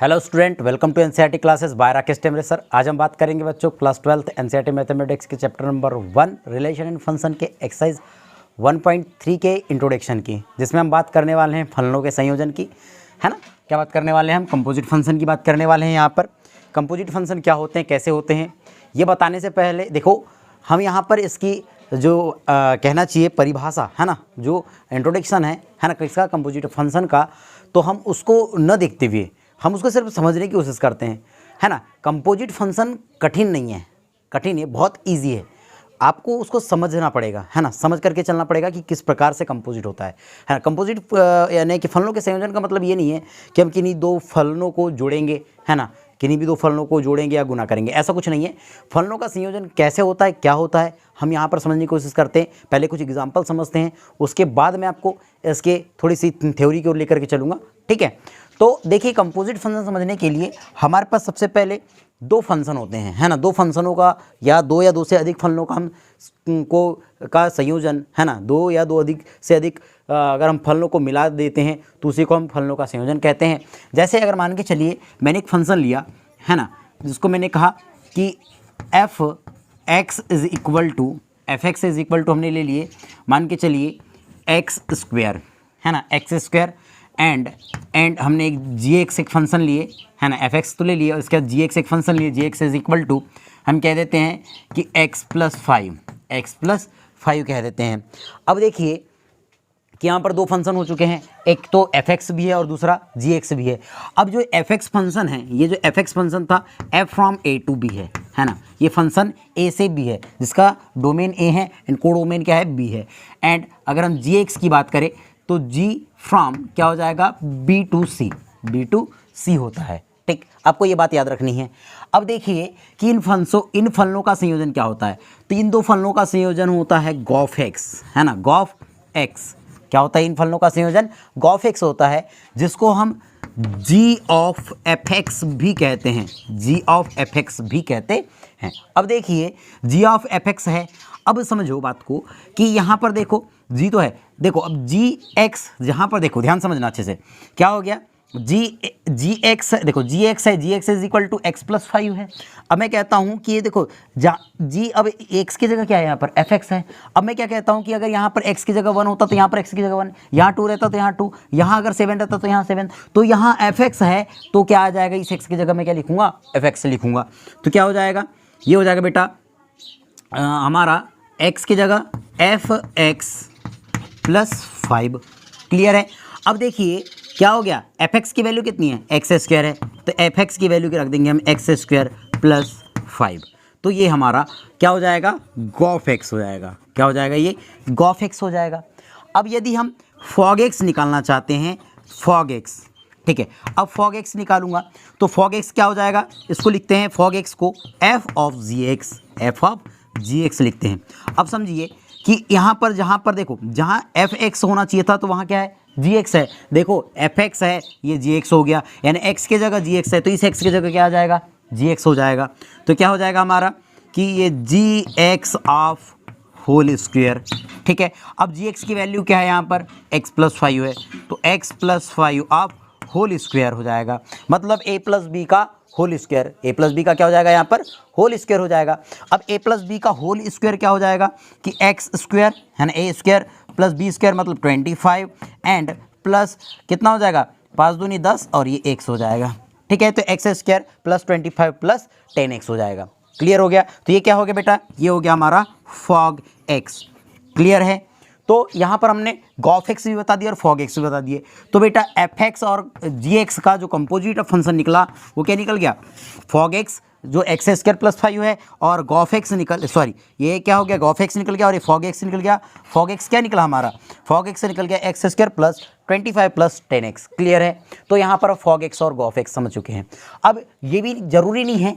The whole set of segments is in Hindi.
Hello student, welcome to NCERT classes by Rakesh Temre sir. आज हम बात करेंगे बच्चों क्लास 12th एनसीईआरटी मैथमेटिक्स के chapter number 1 relation and function के एक्सरसाइज 1.3 के इंट्रोडक्शन की, जिसमें हम बात करने वाले हैं फलनों के संयोजन की, है ना। क्या बात करने वाले हैं हम? कंपोजिट फंक्शन की बात करने वाले हैं। यहाँ पर कंपोजिट फंक्शन क्या होते हैं, कैसे होते हैं, ये बताने से पहले देखो हम यहाँ पर इसकी जो कहना चाहिए परिभाषा है ना, जो इंट्रोडक्शन है ना किसका, कंपोजिट फंक्शन का, तो हम उसको न देखते हुए हम उसको सिर्फ समझने की कोशिश करते हैं, है ना। कंपोजिट फंक्शन कठिन नहीं है, कठिन है, बहुत इजी है। आपको उसको समझना पड़ेगा, है ना, समझ करके चलना पड़ेगा कि किस प्रकार से कंपोजिट होता है ना। कंपोजिट यानी कि फलनों के संयोजन का मतलब ये नहीं है कि हम किन्हीं दो फलनों को जोड़ेंगे, है ना, किन्हीं भी दो फलनों को जोड़ेंगे या गुना करेंगे, ऐसा कुछ नहीं है। फलनों का संयोजन कैसे होता है, क्या होता है, हम यहाँ पर समझने की कोशिश करते हैं। पहले कुछ एग्जाम्पल समझते हैं, उसके बाद मैं आपको इसके थोड़ी सी थ्योरी की ओर लेकर के चलूँगा, ठीक है। तो देखिए कंपोजिट फंक्शन समझने के लिए हमारे पास सबसे पहले दो फंक्शन होते हैं, है ना। दो फंक्शनों का या दो से अधिक फलनों का हम का संयोजन, है ना, दो या दो अधिक से अधिक अगर हम फलनों को मिला देते हैं तो उसी को हम फलनों का संयोजन कहते हैं। जैसे अगर मान के चलिए मैंने एक फंक्शन लिया, है ना, जिसको मैंने कहा कि f x is equal to हमने ले लिए, मान के चलिए एक्स स्क्वायर, है ना, एक्स स्क्वायर एंड हमने एक जी एक्स एक फंक्शन लिए, है ना, एफ एक्स तो ले लिए और इसके बाद जी एक्स एक फंक्शन लिए, जी एक्स इज इक्वल टू हम कह देते हैं कि एक्स प्लस फाइव कह देते हैं। अब देखिए कि यहाँ पर दो फंक्शन हो चुके हैं, एक तो एफ एक्स भी है और दूसरा जी एक्स भी है। अब जो एफ एक्स फंक्शन है, ये जो एफ एक्स फंक्शन था f from A to b है ना, ये फंक्शन ए से बी है, जिसका डोमेन ए है एंड को डोमेन क्या है, बी है। एंड अगर हम जी एक्स की बात करें तो जी फ्रॉम क्या हो जाएगा, बी टू सी होता है, ठीक। आपको ये बात याद रखनी है। अब देखिए कि इन फलनों का संयोजन क्या होता है, तो इन दो फलनों का संयोजन होता है गॉफ एक्स, है ना, गॉफ एक्स। क्या होता है इन फलनों का संयोजन? गॉफ एक्स होता है, जिसको हम जी ऑफ एफ एक्स भी कहते हैं, जी ऑफ एफ एक्स भी कहते हैं। अब देखिए जी ऑफ एफ एक्स है, अब समझो बात को कि यहाँ पर देखो जी तो है, देखो अब जी एक्स जहाँ पर देखो ध्यान समझना अच्छे से, क्या हो गया जी एक्स, देखो जी एक्स है, g x is equal to x plus five है। अब मैं कहता हूँ कि ये देखो जी, अब एक्स की जगह क्या है यहाँ पर, एफ एक्स है। अब मैं क्या कहता हूँ कि अगर यहाँ पर एक्स की जगह 1 होता तो यहाँ पर एक्स की जगह 1, यहाँ 2 रहता तो यहाँ 2, यहाँ अगर 7 रहता तो यहाँ 7, तो यहाँ एफ एक्स है तो क्या आ जाएगा, इस एक्स की जगह मैं क्या लिखूँगा, एफ एक्स लिखूँगा। तो क्या हो जाएगा, ये हो जाएगा बेटा हमारा एक्स की जगह एफ एक्स प्लस 5, क्लियर है। अब देखिए क्या हो गया, एफ एक्स की वैल्यू कितनी है, एक्स स्क्वायर है, तो एफ एक्स की वैल्यू रख देंगे हम एक्स स्क्वायर प्लस 5, तो ये हमारा क्या हो जाएगा, गॉफ एक्स हो जाएगा। क्या हो जाएगा, ये गॉफ एक्स हो जाएगा। अब यदि हम फॉग एक्स निकालना चाहते हैं, फॉग एक्स, ठीक है, अब फॉग एक्स निकालूंगा तो फॉग एक्स क्या हो जाएगा, इसको लिखते हैं फॉग एक्स को एफ ऑफ जी एक्स लिखते हैं। अब समझिए कि यहाँ पर जहाँ पर देखो जहाँ एफ एक्स होना चाहिए था तो वहाँ क्या है, जी एक्स है। देखो एफ एक्स है, ये जी एक्स हो गया, यानी एक्स की जगह जी एक्स है तो इस एक्स की जगह क्या आ जाएगा, जी एक्स हो जाएगा। तो क्या हो जाएगा हमारा कि ये जी एक्स ऑफ होल स्क्वायर, ठीक है। अब जी एक्स की वैल्यू क्या है यहाँ पर, एक्स प्लस 5 है, तो x plus 5 of whole square हो जाएगा, मतलब ए प्लस बी का whole square, a plus b का क्या हो जाएगा यहाँ पर, होल स्क्वायर हो जाएगा। अब ए प्लस बी का होल स्क्वायर क्या हो जाएगा कि एक्स स्क्वायर, है ना, ए स्क्वायर प्लस बी स्क्वायर मतलब 25 एंड प्लस कितना हो जाएगा, 5 दूनी 10 और ये एक्स हो जाएगा, ठीक है। तो x square plus 25 plus 10x हो जाएगा, क्लियर हो गया। तो ये क्या हो गया बेटा, ये हो गया हमारा फॉग एक्स, क्लियर है। तो यहाँ पर हमने गॉफ एक्स भी बता दिया और फॉग एक्स भी बता दिए। तो बेटा एफ एक्स और जी एक्स का जो कंपोजिट फंक्शन निकला वो क्या निकल गया, फॉग एक्स जो एक्स स्क्वायर प्लस 5 है, और गॉफ एक्स ये क्या हो गया, गॉफ एक्स निकल गया और ये फॉग एक्स निकल गया। फॉग एक्स क्या निकला हमारा, फॉग एक्स निकल गया x square plus 25 plus 10x, clear है। तो यहाँ पर फॉग एक्स और गॉफ एक्स समझ चुके हैं। अब ये भी ज़रूरी नहीं है,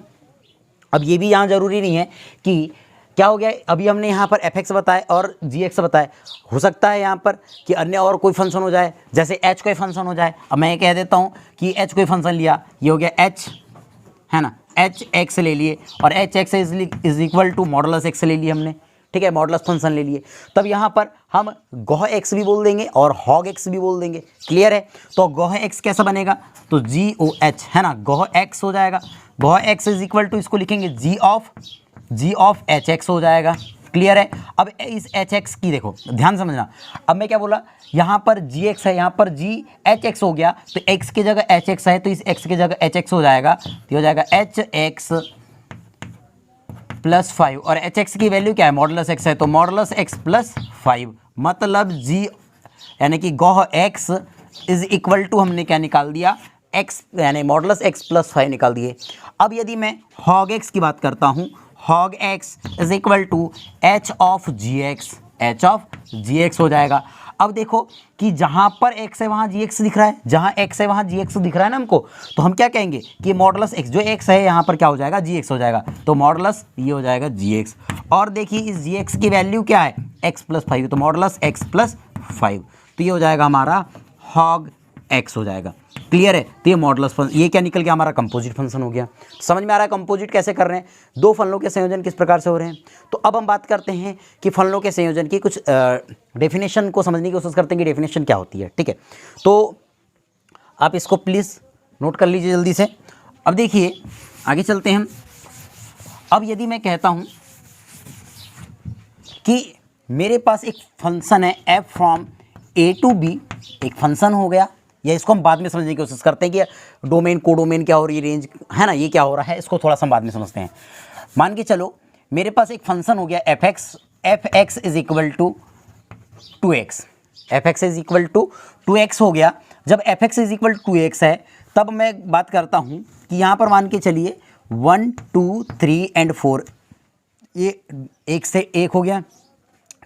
अब ये भी यहाँ ज़रूरी नहीं है कि क्या हो गया, अभी हमने यहाँ पर एफ एक्स बताए और जी एक्स बताए, हो सकता है यहाँ पर कि अन्य और कोई फंक्शन हो जाए, जैसे एच कोई फंक्शन हो जाए। अब मैं ये कह देता हूँ कि एच कोई फंक्शन लिया, ये हो गया एच, है ना, एच एक्स ले लिए और h x is equal to modulus x ले लिए हमने, ठीक है, मॉडुलस फंक्शन ले लिए, तब यहाँ पर हम गोह एक्स भी बोल देंगे और हॉग एक्स भी बोल देंगे। क्लियर है? तो गोह एक्स कैसा बनेगा, तो GOH है ना, गोह एक्स हो जाएगा। Goh x is equal to इसको लिखेंगे जी ऑफ एच एक्स हो जाएगा। क्लियर है? अब इस एच एक्स की देखो ध्यान समझना, अब मैं क्या बोला, यहाँ पर जी एक्स है, यहाँ पर जी एच एक्स हो गया, तो एक्स की जगह एच एक्स है, तो इस एक्स की जगह एच एक्स हो जाएगा, तो हो जाएगा एच एक्स प्लस 5, और एच एक्स की वैल्यू क्या है, मॉडुलस एक्स है, तो मॉडुलस एक्स प्लस 5, मतलब जी यानी कि goh x is equal to हमने क्या निकाल दिया, एक्स यानी मॉडुलस एक्स प्लस 5 निकाल दिए। अब यदि मैं हॉग एक्स की बात करता हूँ, hog x is equal to h of ji x हो जाएगा। अब देखो कि जहाँ पर x है वहाँ जी एक्स दिख रहा है, जहाँ x है वहाँ जी एक्स दिख रहा है ना हमको, तो हम क्या कहेंगे कि मॉडुलस x, जो x है यहाँ पर क्या हो जाएगा, जी एक्स हो जाएगा, तो मॉडुलस ये हो जाएगा जी एक्स। और देखिए इस जी एक्स की वैल्यू क्या है, x प्लस 5, तो मॉडुलस x प्लस 5, तो ये हो जाएगा हमारा हॉग x हो जाएगा। क्लियर है? तो ये मॉडुलस फंक्शन, ये क्या निकल गया, हमारा कंपोजिट फंक्शन हो गया। समझ में आ रहा है कंपोजिट कैसे कर रहे हैं, दो फलनों के संयोजन किस प्रकार से हो रहे हैं। तो अब हम बात करते हैं कि फलनों के संयोजन की कुछ डेफिनेशन को समझने की कोशिश करते हैं कि डेफिनेशन क्या होती है। ठीक है, तो आप इसको प्लीज़ नोट कर लीजिए जल्दी से। अब देखिए आगे चलते हैं हम। अब यदि मैं कहता हूँ कि मेरे पास एक फंक्शन है f from a to b, एक फंक्शन हो गया, या इसको हम बाद में समझने की कोशिश करते हैं कि डोमेन कोडोमेन क्या हो रही है, रेंज है ना, ये क्या हो रहा है, इसको थोड़ा सा हम बाद में समझते हैं। मान के चलो मेरे पास एक फंक्शन हो गया f x is equal to 2x, f x is equal to 2x हो गया। जब f x is equal to 2x है, तब मैं बात करता हूँ कि यहाँ पर मान के चलिए 1 2 3 एंड 4, ये एक से एक हो गया,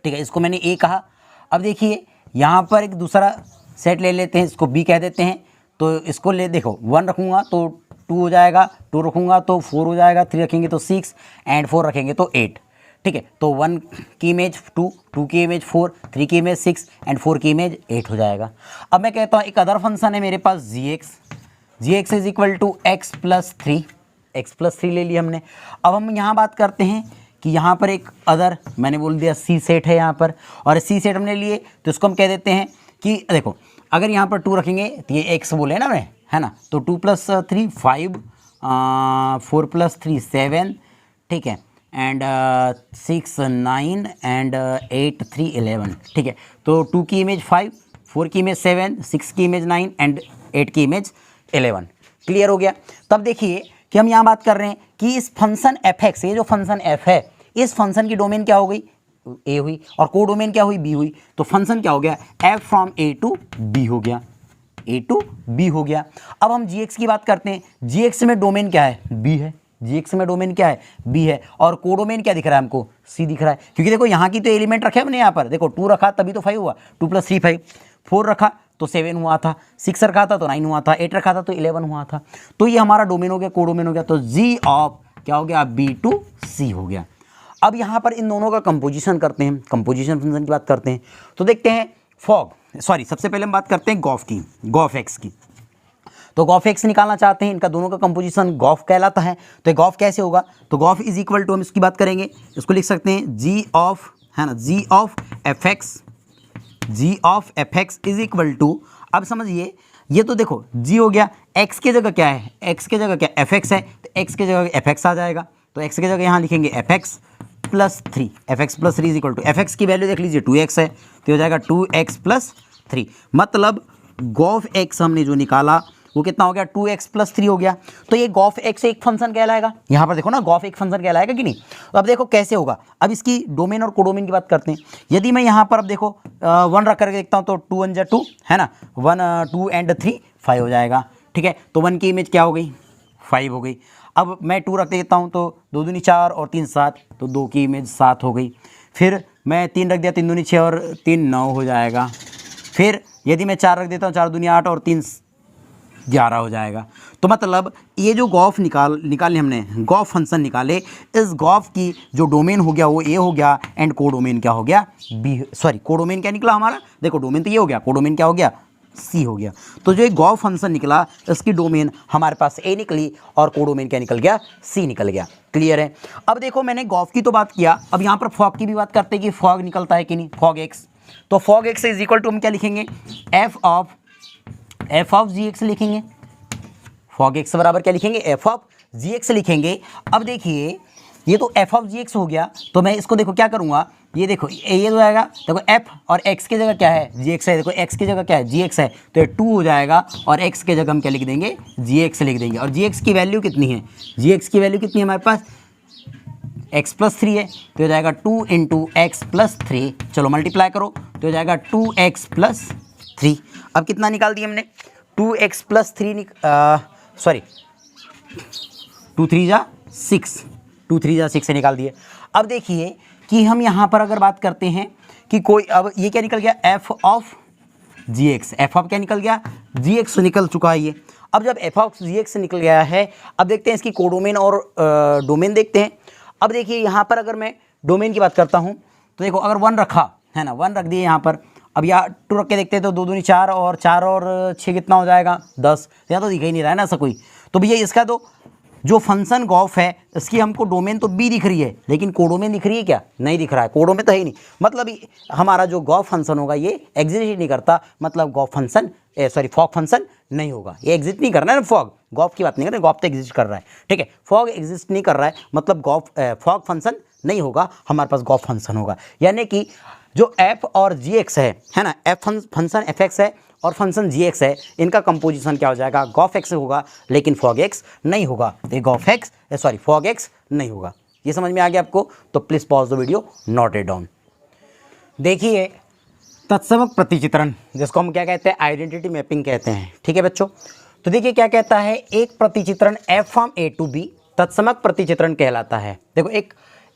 ठीक है, इसको मैंने a कहा। अब देखिए यहाँ पर एक दूसरा सेट ले लेते हैं, इसको b कह देते हैं, तो इसको ले देखो 1 रखूँगा तो 2 हो जाएगा, 2 रखूँगा तो 4 हो जाएगा, 3 रखेंगे तो 6 एंड 4 रखेंगे तो 8। ठीक है, तो 1 की इमेज 2, 2 की इमेज 4, 3 की इमेज 6 एंड 4 की इमेज 8 हो जाएगा। अब मैं कहता हूँ एक अदर फंक्शन है मेरे पास g x is equal to x plus 3 ले लिया हमने। अब हम यहाँ बात करते हैं कि यहाँ पर एक अदर मैंने बोल दिया सी सेट है यहाँ पर, और सी सेट हमने लिए तो इसको हम कह देते हैं कि देखो अगर यहाँ पर 2 रखेंगे तो ये एक्स बोले ना मैं, है ना, तो 2 प्लस 3 5, 4 प्लस 3 7, ठीक है, एंड 6 9 एंड 8 3 11। ठीक है, तो 2 की इमेज 5, 4 की इमेज 7, 6 की इमेज 9 एंड 8 की इमेज 11। क्लियर हो गया? तब देखिए कि हम यहाँ बात कर रहे हैं कि इस फंक्शन एफ एक्स, ये जो फंक्शन एफ है, इस फंक्शन की डोमेन क्या हो गई, ए हुई, और को डोमेन क्या हुई, बी हुई। तो फंक्शन क्या हो गया, f from A to B हो गया, ए टू बी हो गया। अब हम जी एक्स की बात करते हैं, जी एक्स में डोमेन क्या है, बी है, जी एक्स में डोमेन क्या है, बी है, और कोडोमेन क्या दिख रहा है हमको, सी दिख रहा है, क्योंकि देखो यहाँ की तो एलिमेंट रखे हमने, यहाँ पर देखो 2 रखा तभी तो 5 हुआ, 2 प्लस 3 5, 4 रखा तो 7 हुआ था, 6 रखा था तो 9 हुआ था, 8 रखा था तो 11 हुआ था। तो ये हमारा डोमेन हो गया, कोडोमेन हो गया, तो जी ऑफ क्या हो गया, बी टू सी हो गया। अब यहाँ पर इन दोनों का कंपोजिशन करते हैं, कंपोजिशन फंक्शन की बात करते हैं, तो देखते हैं सबसे पहले हम बात करते हैं गॉफ की, गॉफ एक्स की। तो गॉफ एक्स निकालना चाहते हैं, इनका दोनों का कंपोजिशन गॉफ कहलाता है। तो ये गॉफ कैसे होगा, तो गॉफ इज इक्वल टू, हम इसकी बात करेंगे, इसको लिख सकते हैं जी ऑफ, है ना, g of F x is equal to, अब समझिए ये तो देखो जी हो गया, एक्स की जगह क्या है, एक्स की जगह क्या एफ एक्स है, तो एक्स की जगह एफ एक्स आ जाएगा, तो एक्स की जगह यहाँ लिखेंगे f x plus 3, f x plus 3 is equal to, f x की वैल्यू देख लीजिए 2x है, तो हो जाएगा 2x प्लस 3, मतलब गॉफ एक्स हमने जो निकाला वो कितना हो गया, 2x प्लस 3 हो गया। तो ये गॉफ एक्स एक फंक्शन कहलाएगा, यहाँ पर देखो ना गॉफ एक फंक्शन कहलाएगा कि नहीं। तो अब देखो कैसे होगा, अब इसकी डोमेन और कोडोमेन की बात करते हैं। यदि मैं यहाँ पर अब देखो 1 रख करके देखता हूँ तो 2 1 जा 2, है ना, 1 2 एंड 3 5 हो जाएगा। ठीक है, तो 1 की इमेज क्या हो गई, 5 हो गई। अब मैं 2 रख देता हूँ तो 2 दूनी 4 और 3 7, तो 2 की इमेज 7 हो गई। फिर मैं 3 रख दिया, 3 दूनी 6 और 3 9 हो जाएगा। फिर यदि मैं 4 रख देता हूँ, 4 दूनी 8 और 3 11 हो जाएगा। तो मतलब ये जो गॉफ निकाले हमने, गॉफ फंक्शन निकाले, इस गॉफ की जो डोमेन हो गया वो ए हो गया एंड कोडोमेन क्या हो गया, बी, सॉरी कोडोमेन क्या निकला हमारा, देखो डोमेन तो ये हो गया, कोडोमेन क्या हो गया सी हो गया। तो जो एक गॉफ फंक्शन निकला इसकी डोमेन हमारे पास ए निकली और कोडोमेन क्या निकल गया, सी निकल गया। क्लियर है। अब देखो मैंने गॉफ की तो बात किया, अब यहाँ पर फॉग की भी बात करते हैं कि फॉग निकलता है कि नहीं, फॉग एक्स। तो fog x is equal to हम क्या लिखेंगे, एफ ऑफ जी एक्स लिखेंगे। फॉग एक्स बराबर क्या लिखेंगे, एफ ऑफ जी एक्स लिखेंगे। अब देखिए ये तो एफ ऑफ जी एक्स हो गया, तो मैं इसको देखो क्या करूँगा, ये देखो ये तो आएगा, देखो एफ और एक्स की जगह क्या है, जी एक्स है, देखो एक्स की जगह क्या है, जी एक्स है, तो ये 2 हो जाएगा और एक्स की जगह हम क्या लिख देंगे, जी एक्स लिख देंगे। और जी एक्स की वैल्यू कितनी है, जी एक्स की वैल्यू कितनी है हमारे पास, एक्स प्लस 3 है, तो हो जाएगा 2 इंटू एक्स प्लस 3। चलो मल्टीप्लाई करो तो हो जाएगा 2x प्लस 3। अब कितना निकाल दिया हमने, 2x प्लस 3 सॉरी 2 3 जा 6, 2 3 जा 6 से निकाल दिए। अब देखिए कि हम यहाँ पर अगर बात करते हैं कि कोई, अब ये क्या निकल गया, f of ji x, f of क्या निकल गया, जी एक्स निकल चुका है ये। अब जब एफ ऑफ जी एक्स निकल गया है, अब देखते हैं इसकी कोडोमेन और डोमेन देखते हैं। अब देखिए यहाँ पर अगर मैं डोमेन की बात करता हूँ तो देखो अगर 1 रखा है ना, 1 रख दिए यहाँ पर, अब यहाँ 2 रख के देखते हैं तो 2 दूनी 4 और 4 और 6 कितना हो जाएगा, 10। यहाँ तो दिख ही नहीं रहा है ना ऐसा कोई। तो भैया इसका तो जो फंक्शन गॉफ है इसकी हमको डोमेन तो बी दिख रही है, लेकिन कोडोमेन दिख रही है क्या, नहीं दिख रहा है, कोडोमेन तो है ही नहीं। मतलब हमारा जो गॉफ फंक्शन होगा ये एग्जिस्ट नहीं करता, मतलब gof function sorry fog function नहीं होगा, ये एग्जिस्ट नहीं करना है ना। फॉग गॉफ की बात नहीं कर रहे, गॉफ तो एग्जिस्ट कर रहा है, ठीक है, फॉग एग्जिस्ट नहीं कर रहा है, मतलब फॉग फंक्शन नहीं होगा, हमारे पास गॉफ फंक्शन होगा। यानी कि जो एफ और जी एक्स है ना, एफ फंक्शन एफ एक्स है और फंक्शन जी एक्स है, इनका कंपोजिशन क्या हो जाएगा, गॉफ एक्स होगा, लेकिन फॉग एक्स नहीं होगा। ये gof x sorry fog x नहीं होगा। ये समझ में आ गया आपको, तो please pause the video, note it down. देखिए तत्समक प्रतिचित्रण, जिसको हम क्या कहते हैं, आइडेंटिटी मैपिंग कहते हैं, ठीक है बच्चों। तो देखिए क्या कहता है, एक प्रतिचित्रण f from A to B तत्समक प्रतिचित्रण कहलाता है। देखो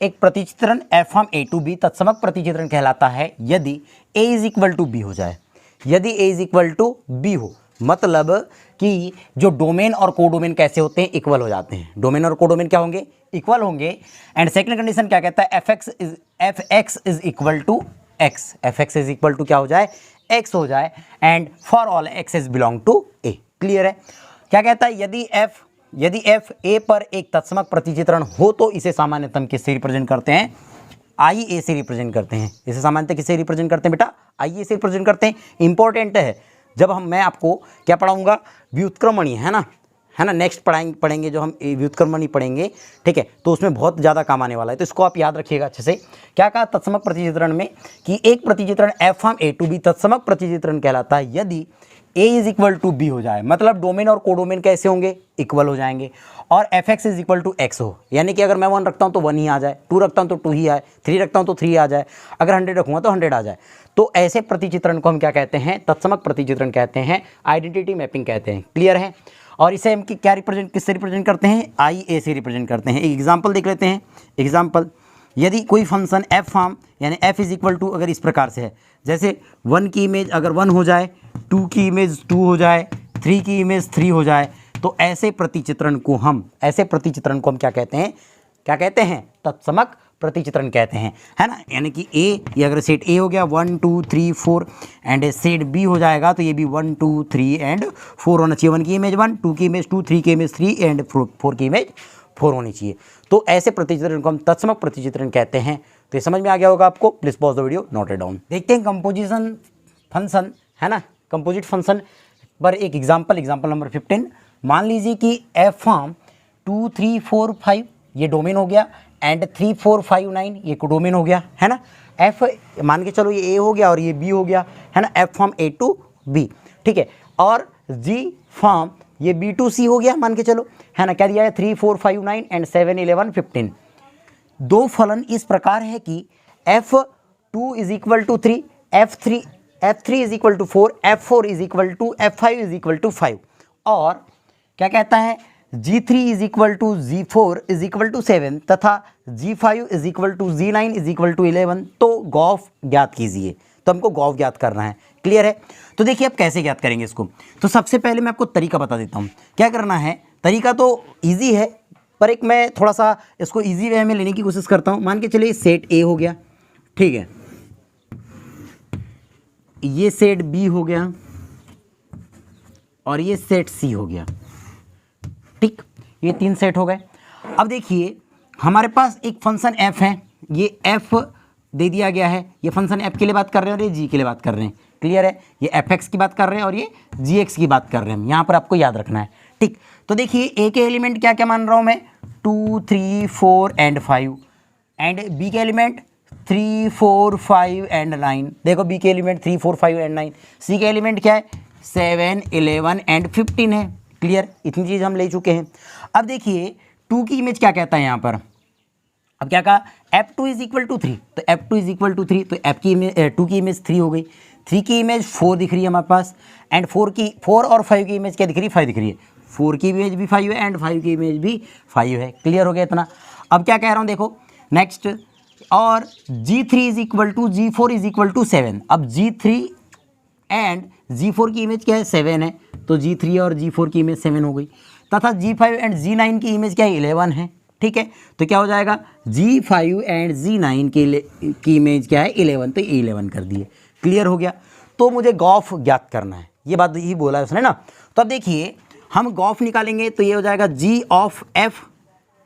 एक प्रतिचित्रण f from A to B तत्समक प्रतिचित्रण कहलाता है यदि A is equal to B हो जाए, यदि A is equal to B हो, मतलब कि जो डोमेन और कोडोमेन कैसे होते हैं, इक्वल हो जाते हैं। डोमेन और कोडोमेन क्या होंगे, इक्वल होंगे। एंड सेकंड कंडीशन क्या कहता है, f x is equal to x, f x is equal to क्या हो जाए, एक्स हो जाए। And for all x is belong to a. Clear है। क्या कहता है, यदि एफ ए पर एक तत्समक प्रतिचित्रण हो तो इसे सामान्यतः हम किससे रिप्रेजेंट करते हैं, आई ए से रिप्रेजेंट करते हैं। इसे सामान्यतः किससे रिप्रेजेंट करते हैं बेटा, आई ए से रिप्रेजेंट करते हैं। इंपॉर्टेंट है, जब मैं आपको क्या पढ़ाऊंगा, व्युत्क्रमणीय है ना नेक्स्ट पढ़ेंगे जो हम व्युत्क्रमणीय पढ़ेंगे, ठीक है, तो उसमें बहुत ज़्यादा काम आने वाला है, तो इसको आप याद रखिएगा अच्छे से। क्या कहा तत्समक प्रतिचित्रण में कि एक प्रतिचित्रण f from A to B तत्समक प्रतिचित्रण कहलाता है यदि A is equal to B हो जाए, मतलब डोमेन और कोडोमेन कैसे होंगे, इक्वल हो जाएंगे, और f x is equal to x हो, यानी कि अगर मैं 1 रखता हूँ तो 1 ही आ जाए, 2 रखता हूँ तो 2 ही आए, 3 रखता हूँ तो 3 आ जाए, अगर 100 रखूँगा तो 100 आ जाए। तो ऐसे प्रतिचित्रण को हम क्या कहते हैं, तत्समक प्रतिचित्रण कहते हैं, आइडेंटिटी मैपिंग कहते हैं। क्लियर है। और इसे हम क्या किससे रिप्रेजेंट करते हैं, आई ए से रिप्रेजेंट करते हैं। एक एग्जाम्पल देख लेते हैं। एग्जाम्पल, यदि कोई फंक्शन एफ फॉर्म यानी एफ इज इक्वल टू अगर इस प्रकार से है, जैसे 1 की इमेज अगर 1 हो जाए, 2 की इमेज 2 हो जाए, 3 की इमेज 3 हो जाए, तो ऐसे प्रतिचित्रण को हम क्या कहते हैं, तत्समक प्रतिचित्रण कहते हैं, है ना। यानी कि ए, ये अगर सेट ए हो गया 1 2 3 4 एंड सेट बी हो जाएगा तो ये भी 1 2 3 एंड 4 होना चाहिए। 1 की इमेज 1, 2 की इमेज 2, 3 की इमेज 3 एंड 4 की इमेज 4 होनी चाहिए। तो ऐसे प्रतिचित्रण को हम तत्समक प्रतिचित्रण कहते हैं। तो ये समझ में आ गया होगा आपको, please pause the video, note it down. देखते हैं कंपोजिशन फंक्शन, है ना, कंपोजिट फंक्शन पर एक एग्जाम्पल नंबर 15। मान लीजिए कि एफ फॉर्म 2 3 4 5 ये डोमेन हो गया एंड 3 4 5 9 ये डोमेन हो गया, है ना। एफ मान के चलो ये ए हो गया और ये बी हो गया, है ना, f form A to b, ठीक है। और जी फॉर्म ये बी टू सी हो गया मान के चलो, है ना। क्या दिया है, 3 4 5 9 एंड 7 11 15। दो फलन इस प्रकार है कि f2 is equal to 3, f3 is equal to 4, f4 is equal to, f5 is equal to 5। और क्या कहता है, g3 is equal to g4 is equal to 7 तथा g5 is equal to g9 is equal to 11। तो गॉफ ज्ञात कीजिए। तो हमको गॉफ ज्ञात करना है। क्लियर है। तो देखिए अब कैसे ज्ञात करेंगे इसको। तो सबसे पहले मैं आपको तरीका बता देता हूँ क्या करना है। तरीका तो ईजी है, पर एक मैं थोड़ा सा इसको इजी वे में लेने की कोशिश करता हूँ। मान के चलिए सेट ए हो गया, ठीक है, ये सेट बी हो गया, और ये सेट सी हो गया। ठीक, ये 3 सेट हो गए। अब देखिए हमारे पास एक फंक्शन f है, ये f दे दिया गया है, ये फंक्शन f के लिए बात कर रहे हैं और ये g के लिए बात कर रहे हैं। क्लियर है, ये fx की बात कर रहे हैं और ये gx की बात कर रहे हैं, यहाँ पर आपको याद रखना है। ठीक, तो देखिए a के एलिमेंट क्या क्या मान रहा हूँ मैं, 2 3 4 एंड 5, एंड b के एलिमेंट 3 4 5 एंड 9। देखो b के एलिमेंट 3 4 5 एंड 9। c के एलिमेंट क्या है, 7 11 एंड 15 है। क्लियर, इतनी चीज़ हम ले चुके हैं। अब देखिए 2 की इमेज क्या कहता है यहाँ पर, अब क्या कहा, f2 इज इक्वल टू 3, तो f2 इज इक्वल टू 3, तो f की इमेज 2 की इमेज 3 हो गई, 3 की इमेज 4 दिख रही है हमारे पास, एंड 4 और 5 की इमेज क्या दिख रही है, 5 दिख रही है। 4 की इमेज भी 5 है एंड 5 की इमेज भी 5 है। क्लियर हो गया इतना। अब क्या कह रहा हूँ देखो नेक्स्ट, और g3 is equal to g4 is equal to 7। अब g3 एंड g4 की इमेज क्या है, 7 है, तो g3 और g4 की इमेज 7 हो गई, तथा g5 एंड g9 की इमेज क्या है, 11 है। ठीक है, तो क्या हो जाएगा, g5 एंड g9 की इमेज क्या है, 11, तो 11 कर दिए। क्लियर हो गया। तो मुझे गॉफ ज्ञात करना है, ये बात यही बोला है उसने ना। तो अब देखिए हम गॉफ निकालेंगे तो ये हो जाएगा g ऑफ f,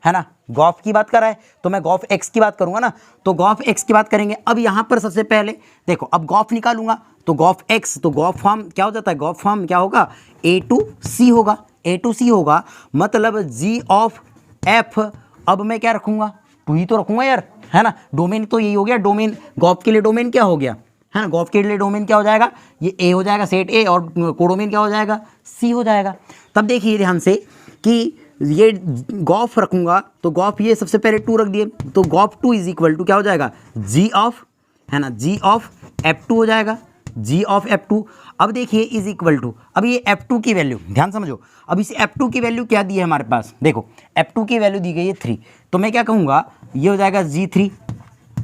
है ना, गॉफ की बात कर रहा है तो मैं गॉफ x की बात करूंगा ना, तो गॉफ x की बात करेंगे। अब यहाँ पर सबसे पहले देखो, अब गॉफ निकालूंगा तो गॉफ x, तो गॉफ फॉर्म क्या हो जाता है, गॉफ फॉर्म क्या होगा, a टू c होगा, a टू c होगा, मतलब g ऑफ f। अब मैं क्या रखूंगा, 2 ही तो रखूंगा यार, है ना, डोमेन तो यही हो गया, डोमेन गॉफ के लिए डोमेन क्या हो गया, है ना, गॉफ के लिए डोमेन क्या हो जाएगा, ये a हो जाएगा, सेट a, और कोडोमेन क्या हो जाएगा, c हो जाएगा। तब देखिए ध्यान से कि ये गॉफ रखूंगा तो गॉफ ये सबसे पहले 2 रख दिए, तो गॉफ 2 इज इक्वल टू क्या हो जाएगा, g ऑफ, है ना, g ऑफ f2 हो जाएगा, g ऑफ f2। अब देखिए इज इक्वल टू, अब ये f2 की वैल्यू ध्यान समझो, अब इस f2 की वैल्यू क्या दी है हमारे पास, देखो f2 की वैल्यू दी गई है 3, तो मैं क्या कहूँगा, ये हो जाएगा g3,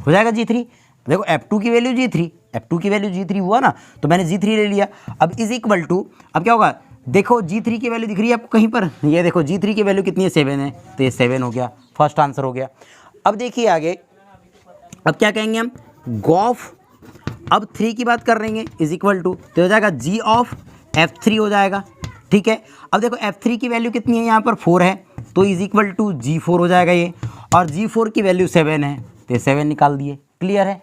हो जाएगा g3। देखो f2 की वैल्यू g3, f2 की वैल्यू g3 हुआ ना, तो मैंने g3 ले लिया। अब इज इक्वल टू, अब क्या होगा, देखो g3 की वैल्यू दिख रही है आपको कहीं पर, ये देखो g3 की वैल्यू कितनी है, 7 है, तो ये 7 हो गया, फर्स्ट आंसर हो गया। अब देखिए आगे, अब क्या कहेंगे हम, गॉफ, अब 3 की बात कर रहे हैं, इज इक्वल टू, तो हो जाएगा g ऑफ f3 हो जाएगा। ठीक है, अब देखो f3 की वैल्यू कितनी है, यहाँ पर 4 है, तो इज इक्वल टू g4 हो जाएगा ये, और g4 की वैल्यू 7 है, तो ये 7 निकाल दिए। क्लियर है।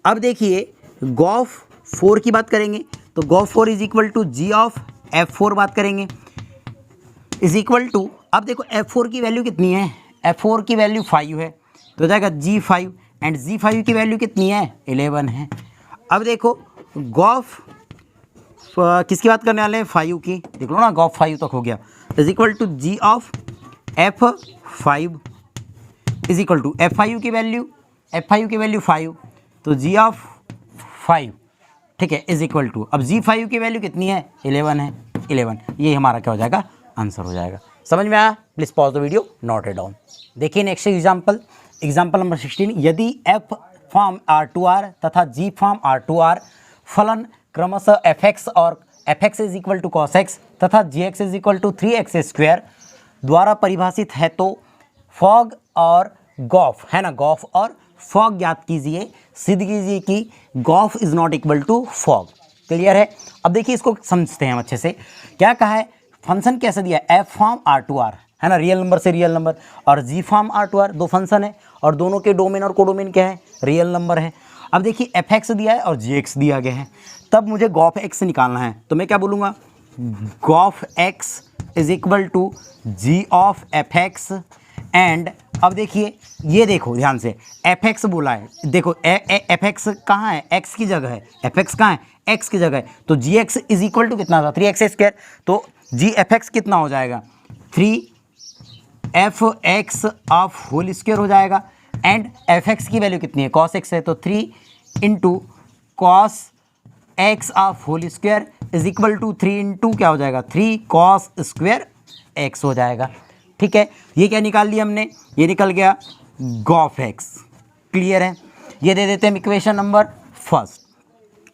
अब देखिए गॉफ 4 की बात करेंगे, तो gof 4 is equal to g of f4 बात करेंगे, इज इक्वल टू, अब देखो f4 की वैल्यू कितनी है, f4 की वैल्यू 5 है, तो हो जाएगा g5, एंड g5 की वैल्यू कितनी है, 11 है। अब देखो गॉफ किसकी बात करने वाले हैं, 5 की, देख लो ना, गॉफ 5 तक हो गया, is equal to g of f5 is equal to f5 की वैल्यू 5, तो g ऑफ 5, ठीक है, इज इक्वल टू, अब g5 की वैल्यू कितनी है, 11 है, 11, ये हमारा क्या हो जाएगा, आंसर हो जाएगा। समझ में आया, please pause the video, note it down. देखिए नेक्स्ट एग्जाम्पल, एग्जाम्पल नंबर 16, यदि f फॉर्म R2R तथा g फॉर्म R2R फलन क्रमशः fx और fx is equal to cos x तथा gx is equal to 3x square द्वारा परिभाषित है, तो फॉग और गॉफ, है ना, गॉफ और फॉग ज्ञात कीजिए, सिद्ध कीजिए कि gof is not equal to fog. Clear है। अब देखिए इसको समझते हैं हम अच्छे से, क्या कहा है, फंक्शन कैसे दिया है, एफ फॉर्म R2R, है ना, रियल नंबर से रियल नंबर, और जी फॉर्म R2R, दो फंक्शन है और दोनों के डोमेन और कोडोमेन क्या है, रियल नंबर है। अब देखिए एफ एक्स दिया है और जी एक्स दिया गया है, तब मुझे गॉफ एक्स निकालना है, तो मैं क्या बोलूँगा, gof x is equal to ji of F x, and अब देखिए ये देखो ध्यान से, एफ एक्स बोला है, देखो एफ एक्स कहाँ है, एक्स की जगह है, एफ एक्स कहाँ है, एक्स की जगह है, तो जी एक्स इज इक्वल टू कितना था, 3x स्क्वायर, तो जी एफ एक्स कितना हो जाएगा, 3f x of whole square हो जाएगा, एंड एफ एक्स की वैल्यू कितनी है, cos x है, तो 3 into cos x of whole square is equal to 3 into क्या हो जाएगा, 3 cos स्क्वायर x हो जाएगा। ठीक है, ये क्या निकाल लिया हमने, ये निकल गया गॉफ एक्स। क्लियर है, ये दे देते हैं इक्वेशन नंबर फर्स्ट।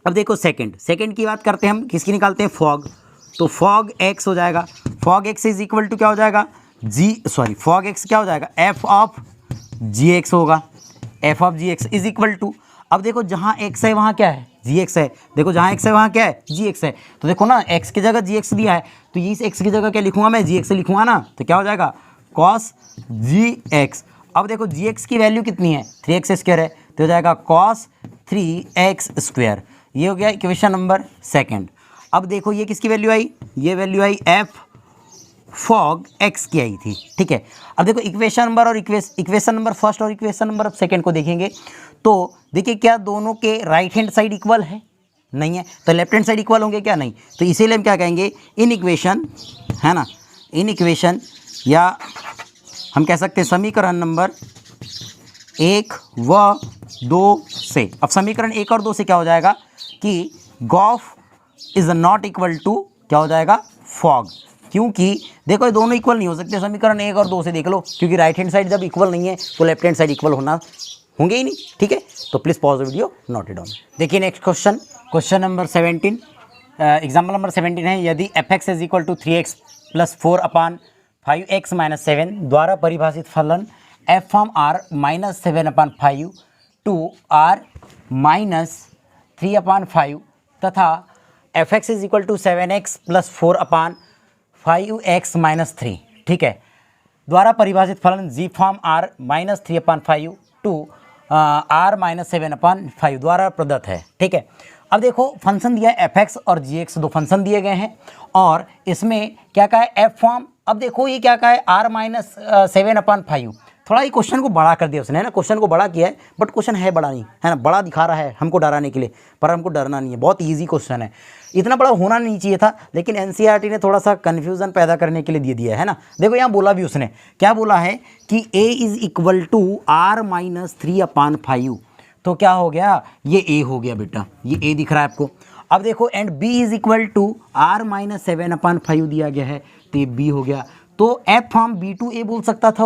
अब देखो सेकंड की बात करते हैं हम, किसकी निकालते हैं, फॉग, तो फॉग एक्स हो जाएगा, fog x is equal to क्या हो जाएगा, फॉग एक्स क्या हो जाएगा, एफ ऑफ जी एक्स होगा, f of ji x is equal to, अब देखो जहाँ एक्स है वहाँ क्या है, जी एक्स है, देखो जहाँ एक्स है वहाँ क्या है, जी एक्स है। तो देखो ना एक्स की जगह जी एक्स दिया है, तो इस एक्स की जगह क्या लिखूंगा मैं, जी एक्स लिखूंगा ना, तो क्या हो जाएगा कॉस जी एक्स। अब देखो जी एक्स की वैल्यू कितनी है, 3x² है, तो हो जाएगा कॉस 3x²। ये हो गया इक्वेशन नंबर सेकेंड। अब देखो ये किसकी वैल्यू आई, ये value I F fog x की आई थी, ठीक है। अब देखो इक्वेशन नंबर और इक्वेशन नंबर फर्स्ट और इक्वेशन नंबर सेकंड को देखेंगे तो देखिए क्या दोनों के राइट हैंड साइड इक्वल है, नहीं है, तो लेफ्ट हैंड साइड इक्वल होंगे क्या, नहीं, तो इसीलिए हम क्या कहेंगे इन इक्वेशन, है ना, इन इक्वेशन या हम कह सकते हैं समीकरण नंबर 1 व 2 से। अब समीकरण 1 और 2 से क्या हो जाएगा कि gof is not equal to क्या हो जाएगा फॉग, क्योंकि देखो ये दोनों इक्वल नहीं हो सकते, समीकरण 1 और 2 से देख लो, क्योंकि राइट हैंड साइड जब इक्वल नहीं है तो लेफ्ट हैंड साइड इक्वल होंगे ही नहीं, ठीक है। तो please pause the video, note it down. देखिए next question, question number 17, example number 17 है, यदि fx is equal to 3x + 4/5x - 7 द्वारा परिभाषित फलन f from r - 7/5 to r - 3/5 तथा fx is equal to 7x + 4/5x - 3, ठीक है, द्वारा परिभाषित फलन g from r - 3/5 to r - 7/5 द्वारा प्रदत्त है, ठीक है। अब देखो फंक्शन दिया है fx और gx, दो फंक्शन दिए गए हैं और इसमें क्या कहा है f फॉर्म। अब देखो ये क्या कहा है r - 7/5, थोड़ा ये क्वेश्चन को बड़ा कर दिया उसने, है ना, क्वेश्चन को बड़ा किया है, बट क्वेश्चन है बड़ा नहीं, है ना, बड़ा दिखा रहा है हमको डराने के लिए, पर हमको डरना नहीं है, बहुत ईजी क्वेश्चन है, इतना बड़ा होना नहीं चाहिए था, लेकिन एनसीईआरटी ने थोड़ा सा कन्फ्यूज़न पैदा करने के लिए दे दिया है ना। देखो यहाँ बोला भी उसने, क्या बोला है कि a is equal to r - 3/5, तो क्या हो गया, ये a हो गया बेटा, ये a दिख रहा है आपको। अब देखो and b is equal to r - 7/5 दिया गया है, तो ये b हो गया। तो f form b to a बोल सकता था,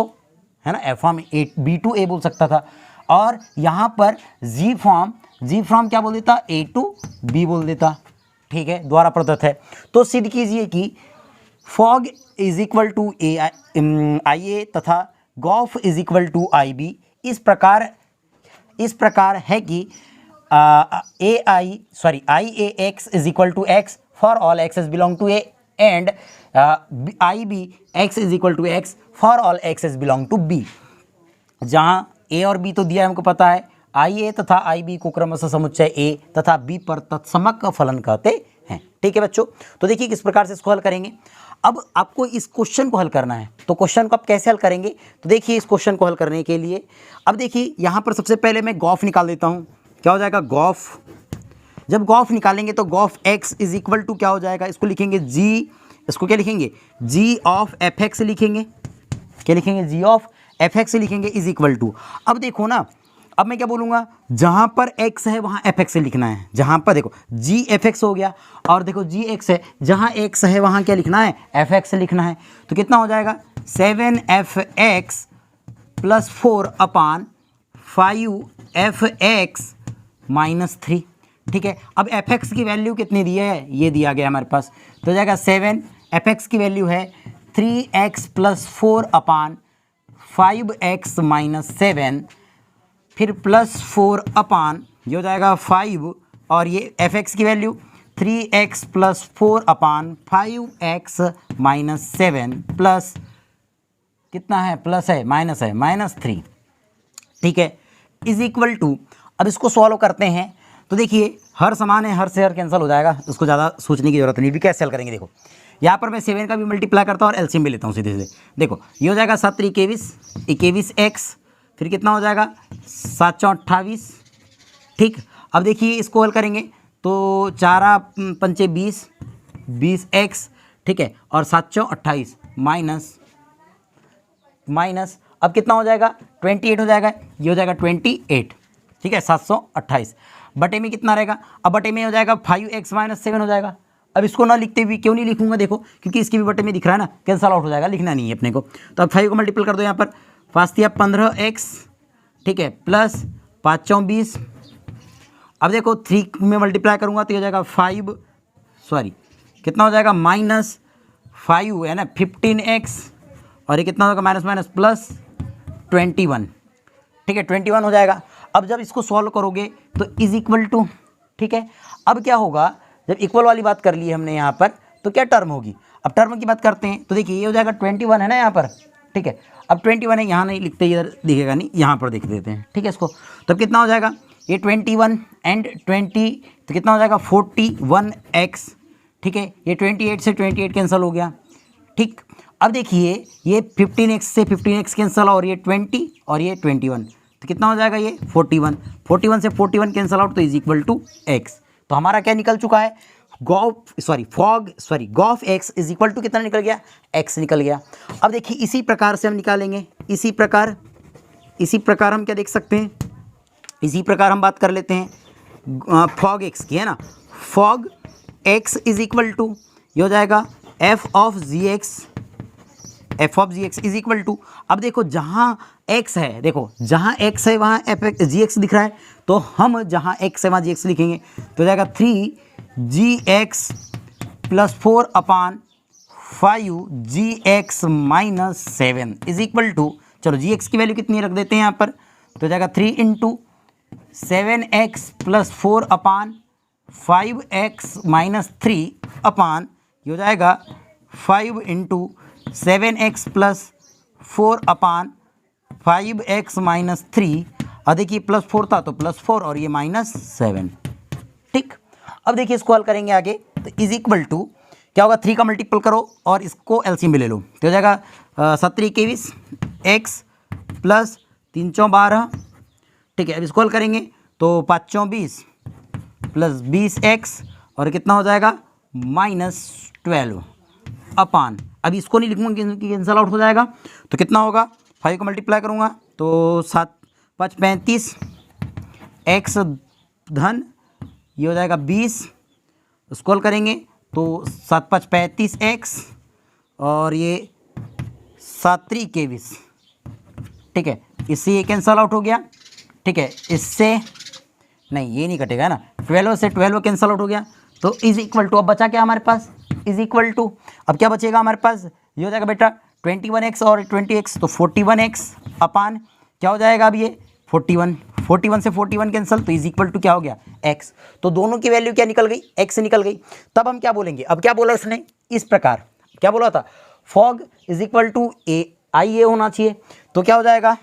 है ना, f form b to a बोल सकता था, और यहाँ पर g फॉर्म क्या बोल देता, a टू b बोल देता, ठीक है, द्वारा प्रदत्त है। तो सिद्ध कीजिए कि fog is equal to I A तथा gof is equal to I B. इस प्रकार है कि I A x is equal to x for all x's belong to A and I B x is equal to x for all x's belong to B. जहाँ ए और बी तो दिया है हमको पता है, आई ए तथा आई बी को क्रमशः समुच्चय ए तथा बी पर तत्समक का फलन कहते हैं, ठीक है बच्चों। तो देखिए किस प्रकार से इसको हल करेंगे। अब आपको इस क्वेश्चन को हल करना है, तो क्वेश्चन को आप कैसे हल करेंगे, तो देखिए इस क्वेश्चन को हल करने के लिए अब देखिए यहाँ पर सबसे पहले मैं गॉफ निकाल देता हूँ। क्या हो जाएगा गॉफ, जब गॉफ निकालेंगे तो gof x is equal to क्या हो जाएगा, इसको लिखेंगे जी, इसको क्या लिखेंगे, जी ऑफ एफ एक्स लिखेंगे, क्या लिखेंगे, जी ऑफ एफ एक्स लिखेंगे इज इक्वल टू। अब देखो ना, अब मैं क्या बोलूँगा, जहाँ पर x है वहाँ एफ एक्स लिखना है, जहाँ पर देखो जी एफ एक्स हो गया, और देखो जी एक्स है, जहाँ x है वहाँ क्या लिखना है, एफ एक्स लिखना है। तो कितना हो जाएगा 7f(x) + 4/5f(x - 3), ठीक है। अब fx की वैल्यू कितनी दी है, ये दिया गया हमारे पास, तो हो जाएगा 7, fx की वैल्यू है 3x + 4/5x - 7, फिर +4 ये हो जाएगा 5, और ये fx की वैल्यू 3x + 4/5x - 7 प्लस कितना है, प्लस है -3, ठीक है, इज इक्वल टू। अब इसको सॉल्व करते हैं तो देखिए हर समान है, हर से हर कैंसिल हो जाएगा, उसको ज़्यादा सोचने की जरूरत नहीं, भी कैसे हल करेंगे। देखो यहाँ पर मैं 7 का भी मल्टीप्लाई करता हूँ और एलसीएम भी लेता हूँ सीधे सीधे। देखो ये हो जाएगा 7 21x, फिर कितना हो जाएगा 7 28, ठीक। अब देखिए इसको हल करेंगे तो 4 पंचे 20x, ठीक है, और 7 28 माइनस अब कितना हो जाएगा 28 हो जाएगा, ये हो जाएगा 28, ठीक है, 728 बटे में कितना रहेगा, अब बटे में हो जाएगा 5x - 7 हो जाएगा। अब इसको ना लिखते हुए क्यों नहीं लिखूंगा, देखो क्योंकि इसके भी बटे में दिख रहा है ना, कैंसल आउट हो जाएगा, लिखना नहीं है अपने को। तो अब 5 को मल्टीपल कर दो, यहाँ पर 5 × 15x, ठीक है, प्लस 5 × 20। अब देखो 3 में मल्टीप्लाई करूँगा तो ये हो जाएगा कितना हो जाएगा -5 है ना, 15x, और ये कितना होगा माइनस प्लस 21, ठीक है, 21 हो जाएगा। अब जब इसको सॉल्व करोगे तो इज इक्वल टू ठीक है। अब क्या होगा, जब इक्वल वाली बात कर ली हमने यहाँ पर, तो क्या टर्म होगी। अब टर्म की बात करते हैं तो देखिए ये हो जाएगा 21 है ना यहाँ पर, ठीक है। अब 21 है, यहाँ नहीं लिखते, इधर दिखेगा नहीं, यहाँ पर देख देते हैं, ठीक है इसको। तो कितना हो जाएगा, ये 21 एंड 20 तो कितना हो जाएगा 41x, ठीक है। ये 28 से 28 कैंसिल हो गया, ठीक। अब देखिए ये 15x से 15x कैंसिल, और ये 20 और ये 21, तो कितना हो जाएगा ये 41 से 41 कैंसिल आउट, तो इज इक्वल टू x। तो हमारा क्या निकल चुका है, gof x is equal to कितना निकल गया, x निकल गया। अब देखिए इसी प्रकार से हम निकालेंगे, इसी प्रकार हम क्या देख सकते हैं, इसी प्रकार हम बात कर लेते हैं फॉग x की, है ना। Fog x is equal to ये हो जाएगा f of ji x is equal to, अब देखो जहाँ x है, देखो जहाँ x है वहाँ जी एक्स दिख रहा है, तो हम जहाँ x है वहाँ जी एक्स लिखेंगे, तो हो जाएगा 3gx plus 4/5 gx minus 7 is equal to, चलो gx की वैल्यू कितनी रख देते हैं यहाँ पर, तो हो जाएगा 3 into 7x plus 4/5x minus 3 अपान, ये हो जाएगा 5 into 7x plus 4/5x minus 3, और देखिए प्लस 4 था तो प्लस 4 और ये माइनस 7, ठीक। अब देखिए इसको हल करेंगे आगे, तो इज इक्वल टू क्या होगा, 3 का मल्टीपल करो और इसको एलसीएम में ले लो, तो हो जाएगा 7×21 x प्लस 3×12, ठीक है। अब इसको हल करेंगे तो 5×20 प्लस 20x और कितना हो जाएगा -12 अपान, अब इसको नहीं लिखूंगा क्योंकि कैंसल आउट हो जाएगा, तो कितना होगा 5 को मल्टीप्लाई करूँगा तो 7×5 = 35 x धन ये हो जाएगा 20, उसको हल करेंगे तो 7×5 = 35x और ये 7×3 = 21, ठीक है। इससे ये कैंसल आउट हो गया, ठीक है। इससे नहीं, ये नहीं कटेगा ना, 12 से 12 कैंसल आउट हो गया, तो इज इक्वल टू, अब बचा क्या हमारे पास, इज इक्वल टू, अब क्या बचेगा हमारे पास, ये हो जाएगा बेटा 21x और 20x, तो 41x अपान क्या हो जाएगा अब ये 41 से 41 कैंसिल, तो इज इक्वल टू क्या हो गया x। तो दोनों की वैल्यू क्या निकल गई, x निकल गई। तब हम क्या बोलेंगे, अब क्या बोला उसने, इस प्रकार क्या बोला था, fog is equal to I ए होना चाहिए, तो क्या हो जाएगा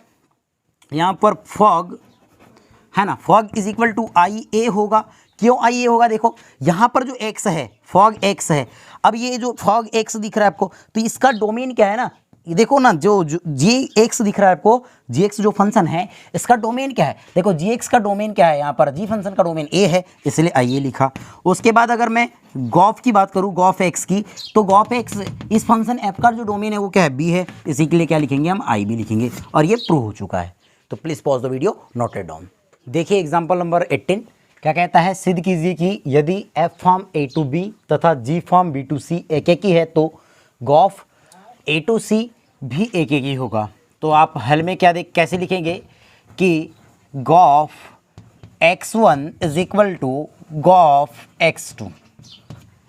यहाँ पर फॉग, है ना, fog is equal to I ए होगा। क्यों आई ए होगा, देखो यहाँ पर जो x है, फॉग x है, अब ये जो फॉग x दिख रहा है आपको, तो इसका डोमेन क्या है ना, ये देखो ना, जो जी एक्स दिख रहा है आपको, जी एक्स जो फंक्शन है इसका डोमेन क्या है, देखो जी एक्स का डोमेन क्या है, यहाँ पर जी फंक्शन का डोमेन ए है, इसलिए आई ए लिखा। उसके बाद अगर मैं गॉफ की बात करूँ, गॉफ एक्स की, तो गॉफ एक्स इस फंक्शन एफ का जो डोमेन है वो क्या है, बी है, इसी के लिए क्या लिखेंगे हम, आई बी लिखेंगे, और ये प्रूव हो चुका है। तो please pause the video, note it down. देखिए एग्जाम्पल नंबर 18 क्या कहता है, सिद्ध कीजिए कि यदि F form A to B तथा G from B to C एक ही है तो गॉफ ए टू सी भी एक ही होगा। तो आप हल में क्या कैसे लिखेंगे कि g of x1 is equal to g of x2,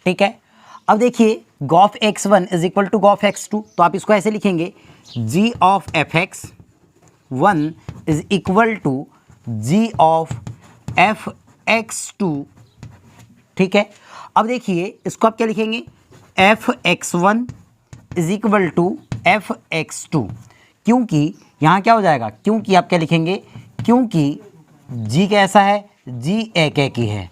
ठीक है। अब देखिए g of x1 is equal to g of x2, तो आप इसको ऐसे लिखेंगे g of fx1 is equal to g of fx2, ठीक है। अब देखिए इसको आप क्या लिखेंगे, fx1 is equal to fx2, क्योंकि यहाँ क्या हो जाएगा, क्योंकि आप क्या लिखेंगे, क्योंकि g कैसा है, g एक ही है,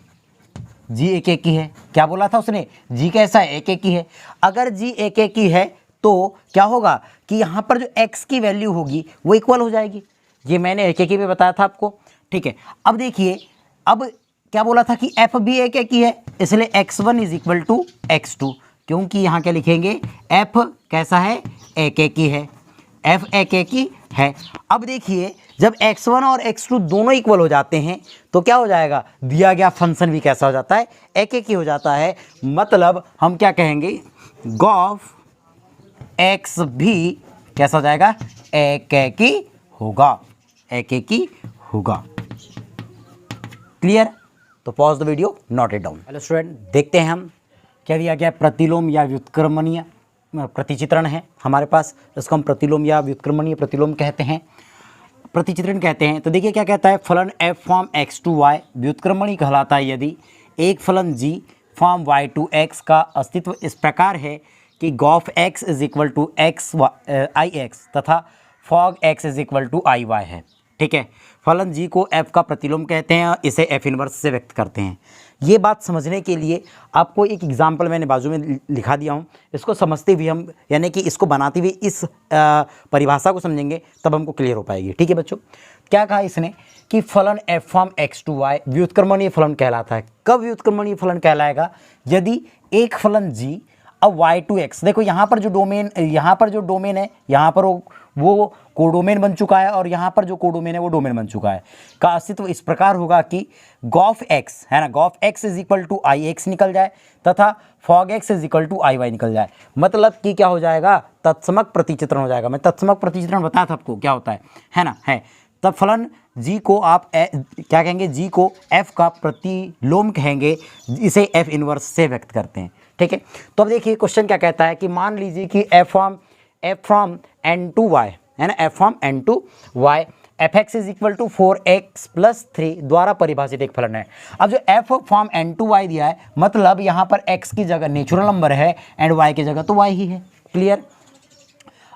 g एक ही है। क्या बोला था उसने, g कैसा है, एक ही है। अगर g एक ही है तो क्या होगा कि यहाँ पर जो x की वैल्यू होगी वो इक्वल हो जाएगी, ये मैंने एक पे बताया था आपको, ठीक है। अब देखिए, अब क्या बोला था कि f भी एक ही है, इसलिए x1 is equal to x2, क्योंकि यहाँ क्या लिखेंगे, f कैसा है, एक ही है, f एक ही है। अब देखिए जब x1 और x2 दोनों इक्वल हो जाते हैं तो क्या हो जाएगा, दिया गया फंक्शन भी कैसा हो जाता है, एक ही हो जाता है। मतलब हम क्या कहेंगे, गॉफ x भी कैसा हो जाएगा, एक ही होगा, एक ही होगा। क्लियर। तो pause the video, note it down. Hello student, देखते हैं हम क्या दिया गया, प्रतिलोम या व्युत्क्रमणीय प्रतिचित्रण है हमारे पास, इसको हम प्रतिलोम या व्युत्क्रमणीय प्रतिलोम कहते हैं। प्रतिचित्रण कहते हैं। तो देखिए क्या कहता है, फलन f from x to y व्युत्क्रमणीय कहलाता है यदि एक फलन g from y to x का अस्तित्व इस प्रकार है कि Gauff x is equal to i x तथा fog x is equal to i y है। ठीक है, फलन g को f का प्रतिलोम कहते हैं, इसे f इनवर्स से व्यक्त करते हैं। ये बात समझने के लिए आपको एक एग्जाम्पल मैंने बाजू में लिखा दिया हूँ, इसको समझते हुए हम यानी कि इसको बनाते हुए इस परिभाषा को समझेंगे तब हमको क्लियर हो पाएगी। ठीक है बच्चों, क्या कहा इसने कि फलन f from x to y व्युत्क्रमणीय फलन कहलाता है। कब व्युत्क्रमणीय फलन कहलाएगा? यदि एक फलन g अब y टू x, देखो यहाँ पर जो डोमेन है, यहाँ पर वो कोडोमेन बन चुका है और यहाँ पर जो कोडोमेन है वो डोमेन बन चुका है, का अस्तित्व इस प्रकार होगा कि गॉफ x है ना, g of x is equal to I X निकल जाए तथा fog x is equal to I Y निकल जाए। मतलब कि क्या हो जाएगा, तत्समक प्रतिचित्रण हो जाएगा। मैं तत्समक प्रतिचित्रण बताया था आपको क्या होता है ना, है तब फलन g को आप क्या कहेंगे, g को f का प्रतिलोम कहेंगे, इसे f इनवर्स से व्यक्त करते हैं। ठीक है, तो अब देखिए क्वेश्चन क्या कहता है कि मान लीजिए कि f from n to y है ना, f from n to y fx is equal to 4x plus 3 द्वारा परिभाषित एक फलन है। अब जो f from n to y दिया है, मतलब यहाँ पर x की जगह नेचुरल नंबर है एंड y की जगह तो y ही है। क्लियर?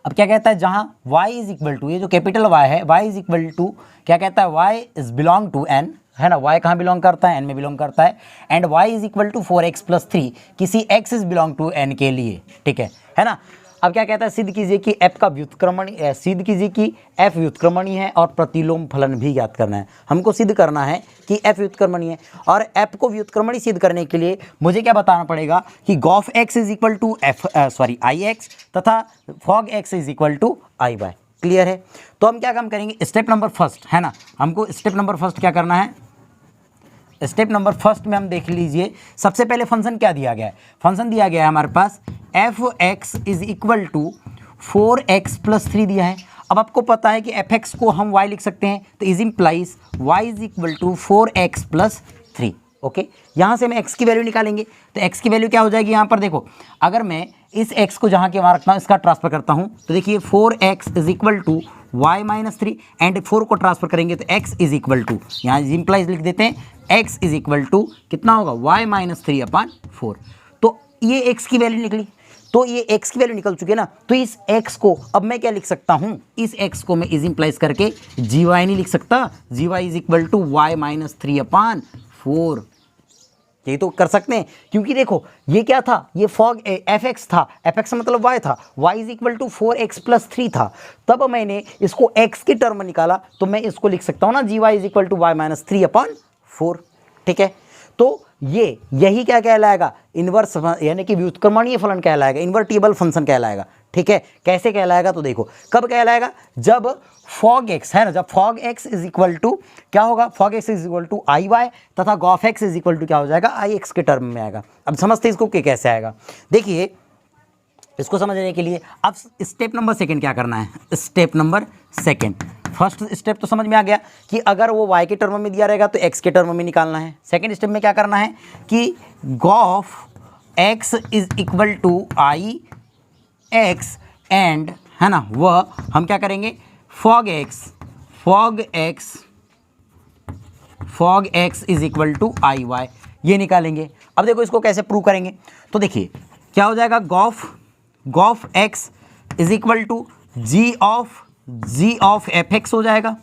अब क्या कहता है, जहाँ y इज इक्वल टू, ये जो कैपिटल Y है, y इज इक्वल टू क्या कहता है, y is belong to n है ना, y कहाँ बिलोंग करता है, n में बिलोंग करता है and y is equal to 4x plus 3 किसी x is belong to n के लिए। ठीक है ना। अब क्या कहता है, सिद्ध कीजिए कि f का व्युत्क्रमणीय, सिद्ध कीजिए कि f व्युत्क्रमणीय है और प्रतिलोम फलन भी ज्ञात करना है। हमको सिद्ध करना है कि f व्युत्क्रमणीय है और f को व्युत्क्रमणीय सिद्ध करने के लिए मुझे क्या बताना पड़ेगा कि Gauff x is equal to I x तथा fog x is equal to I y. Clear है? तो हम क्या काम करेंगे, स्टेप नंबर फर्स्ट है ना, हमको स्टेप नंबर फर्स्ट क्या करना है, स्टेप नंबर फर्स्ट में हम देख लीजिए सबसे पहले फंक्शन क्या दिया गया है। फंक्शन दिया गया है हमारे पास f x is equal to 4x plus 3 दिया है। अब आपको पता है कि एफ एक्स को हम y लिख सकते हैं, तो is implies y is equal to 4x plus 3। Okay, यहाँ से हम x की वैल्यू निकालेंगे, तो x की वैल्यू क्या हो जाएगी, यहाँ पर देखो अगर मैं इस x को जहाँ के वहाँ रखता हूँ इसका ट्रांसफर करता हूँ, तो देखिए 4x is equal to y minus 3 and 4 को ट्रांसफर करेंगे तो x इज इक्वल टू, यहाँ इम्प्लाइज लिख देते हैं, x इज इक्वल टू कितना होगा, y माइनस 3 अपॉन 4। तो ये x की वैल्यू निकली, तो ये x की वैल्यू निकल चुकी है ना, तो इस x को अब मैं क्या लिख सकता हूँ, इस x को मैं इज इम्प्लाइज करके gy नहीं लिख सकता, gy is equal to y minus 3 upon 4। ये तो कर सकते हैं क्योंकि देखो ये क्या था, ये फॉग एफ एक्स था, एफ एक्स मतलब y था, y is equal to 4x plus 3 था, तब मैंने इसको x की टर्म में निकाला तो मैं इसको लिख सकता हूँ ना gy is equal to y minus 3 upon 4। ठीक है, तो यही क्या कहलाएगा, इन्वर्स यानी कि व्युत्क्रमणीय फलन कहलाएगा, इन्वर्टिबल फंक्शन कहलाएगा। ठीक है, कैसे कहलाएगा तो देखो कब कहलाएगा, जब फॉग एक्स है ना, जब fog x is equal to क्या होगा, fog x is equal to I y तथा gof x is equal to क्या हो जाएगा, आई एक्स के टर्म में आएगा। अब समझते हैं इसको कि कैसे आएगा। देखिए इसको समझने के लिए अब स्टेप नंबर सेकंड क्या करना है, step number second, first step तो समझ में आ गया कि अगर वो y के टर्म में दिया रहेगा तो x के टर्म में निकालना है। सेकंड स्टेप में क्या करना है कि Gauff x is equal to I X and है ना, वह हम क्या करेंगे, f of x is equal to I Y, ये निकालेंगे। अब देखो इसको कैसे प्रूव करेंगे, तो देखिए क्या हो जाएगा, g of x is equal to ji of F X हो जाएगा,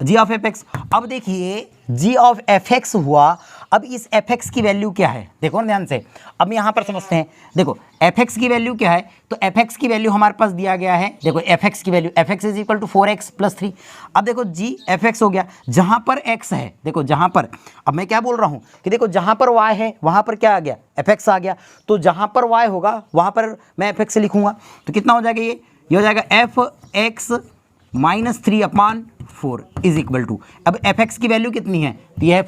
जी ऑफ एफ एक्स। अब देखिए जी ऑफ एफ एक्स हुआ, अब इस एफ एक्स की वैल्यू क्या है, देखो ना ध्यान से, अब यहाँ पर समझते हैं। देखो एफ एक्स की वैल्यू क्या है, तो एफ एक्स की वैल्यू हमारे पास दिया गया है, देखो एफ एक्स की value F x is equal to 4x plus 3। अब देखो जी एफ एक्स हो गया, जहाँ पर x है, देखो जहाँ पर, अब मैं क्या बोल रहा हूँ कि देखो जहाँ पर y है वहाँ पर क्या आ गया, एफ एक्स आ गया, तो जहाँ पर y होगा वहाँ पर मैं एफ एक्स लिखूँगा, तो कितना हो जाएगा, ये हो जाएगा F X minus 3 upon 4 is equal to, अब एफ एक्स की वैल्यू कितनी है, तो यह है